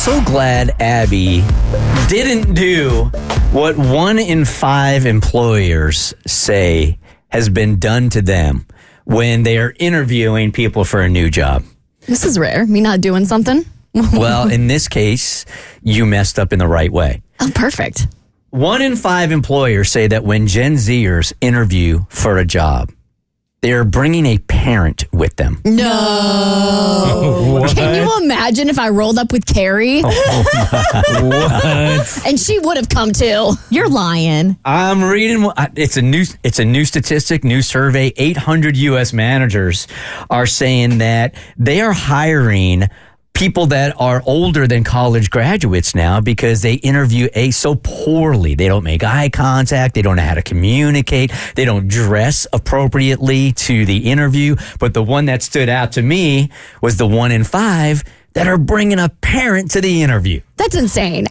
so glad Abby didn't do what 1 in 5 employers say has been done to them when they are interviewing people for a new job. This is rare. Me not doing something. Well, in this case, you messed up in the right way. Oh, perfect. 1 in 5 employers say that when Gen Zers interview for a job, they're bringing a parent with them. No. Can you imagine if I rolled up with Carrie? What? And she would have come too. You're lying. I'm reading. It's a new statistic, new survey. 800 U.S. managers are saying that they are hiring people that are older than college graduates now because they interview so poorly. They don't make eye contact. They don't know how to communicate. They don't dress appropriately to the interview. But the one that stood out to me was the 1 in 5 that are bringing a parent to the interview. That's insane.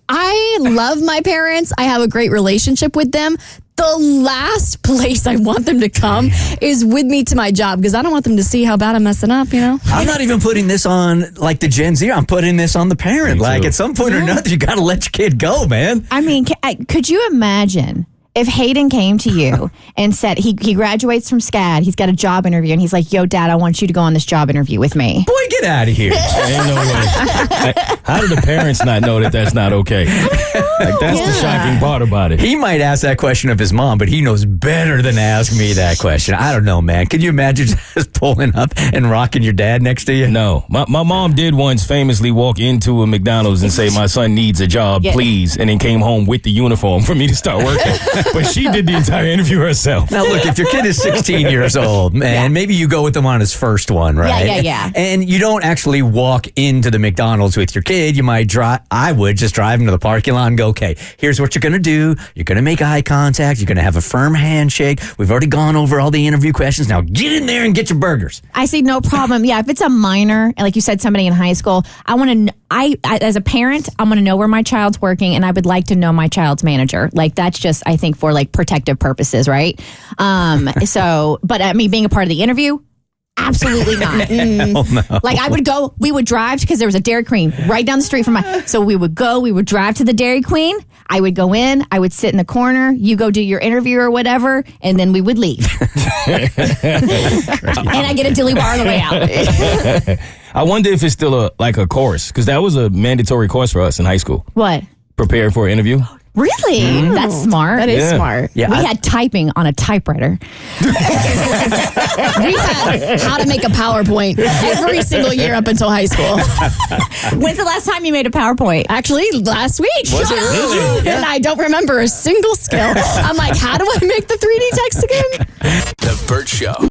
I love my parents. I have a great relationship with them. The last place I want them to come is with me to my job because I don't want them to see how bad I'm messing up, you know? I'm not even putting this on like the Gen Z. I'm putting this on the parent. Like at some point or another, you got to let your kid go, man. I mean, could you imagine if Hayden came to you and said he graduates from SCAD, he's got a job interview, and he's like, yo, Dad, I want you to go on this job interview with me. Boy, get out of here. Ain't no way. How do the parents not know that that's not okay? Like, that's the shocking part about it. He might ask that question of his mom, but he knows better than to ask me that question. I don't know, man. Could you imagine just pulling up and rocking your dad next to you? No. My mom did once famously walk into a McDonald's and say, my son needs a job, please, and then came home with the uniform for me to start working. But she did the entire interview herself. Now, look, if your kid is 16 years old, man, maybe you go with them on his first one, right? Yeah. And you don't actually walk into the McDonald's with your kid. You might I would just drive into the parking lot and go, okay, here's what you're going to do. You're going to make eye contact. You're going to have a firm handshake. We've already gone over all the interview questions. Now get in there and get your burgers. I see no problem. Yeah, if it's a minor, like you said, somebody in high school, I want to, I as a parent, I'm going to know where my child's working, and I would like to know my child's manager. Like, that's just, I think, for like protective purposes, right? But I mean, being a part of the interview, absolutely not. Hell no. Like, we would drive because there was a Dairy Queen right down the street from so we would drive to the Dairy Queen. I would go in, I would sit in the corner, you go do your interview or whatever, and then we would leave. And I get a dilly bar on the way out. I wonder if it's still a course, because that was a mandatory course for us in high school. What? Prepare for an interview. Really? That's smart. That is smart. Yeah, We had typing on a typewriter. We had how to make a PowerPoint every single year up until high school. When's the last time you made a PowerPoint? Actually, last week. Was it really? And I don't remember a single skill. I'm like, how do I make the 3D text again? The Bert Show.